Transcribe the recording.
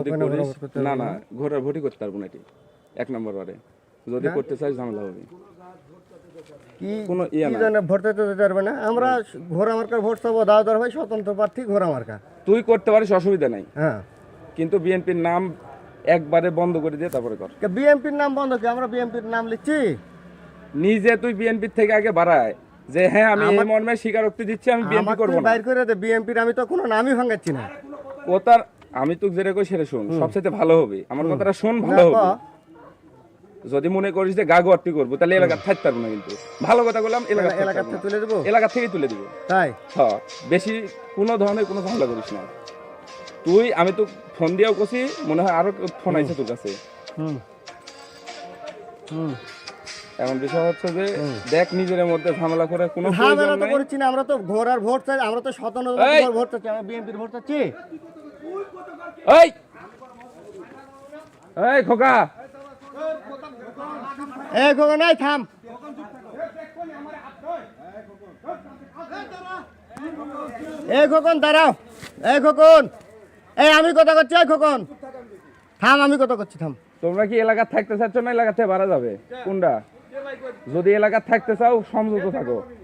যদি করিস না না ঘোরার ভোটই করতে পারবো না এটি 1 নম্বর ওয়ার্ডে যদি করতে চাস ঝামেলা হবে কি কোনো ইয়া কি না জানে ভোট দিতে দিতে পারবে না আমরা ঘোড়া মার্কার ভোট চাবো দাওদার ভাই স্বতন্ত্র প্রার্থী ঘোড়া মার্কা তুই করতে পারিস অসুবিধা নাই হ্যাঁ কিন্তু বিএনপির নাম একবারে বন্ধ করে দিয়ে তারপরে কর বিএনপির নাম বন্ধ কি আমরা বিএনপির নাম লিখছি নিজে তুই বিএনপির থেকে আগে বাড়ায় যে হ্যাঁ আমি এই মর্মে স্বীকারোক্তি দিচ্ছি আমি বিএনপি আমাকে করব তুই না বাইর করে দে বিএনপির আমি তো কোনো নামই ভাঙাচ্ছি না ও তার আমি তো যেটা কই সেটা শুন সবচেয়ে ভালো হবে আমার কথাটা শুন ভালো হবে যদি মনে করিস যে গাগোয়ারটি করবো তাহলে এলাকা থাকতে পারবো না কিন্তু ভালো কথা বললাম এলাকা থেকে তুলে দেবো এলাকা থেকেই তুলে দিব তাই হ্যাঁ বেশি কোনো ধরনের কোনো ঝামেলা করিস না তুই আমি তো ফোন দিয়েও কছি মনে হয় আরো ফোন আইছে তোর কাছে হুম হুম এমন বিষয় হচ্ছে যে দেখ নিজের মধ্যে ঝামেলা করে কোনো ঝামেলা প্রয়োজন তো নাই করছি না আমরা তো ঘোড়ার ভোট চাই আমরা তো স্বতন্ত্র এই! ভোট চাচ্ছি আমরা বিএনপির ভোট চাচ্ছি এই এই খোকা এই খোকন নাই থাম এই খোকন দাঁড়াও এই খোকন এই আমি কথা করছি এই খোকন থাম আমি কথা করছি থাম তোমরা কি এলাকা থাকতে চাচ্ছ না এলাকা থেকে বাড়া যাবে কোনটা যদি এলাকা থাকতে চাও সমঝোতা থাকো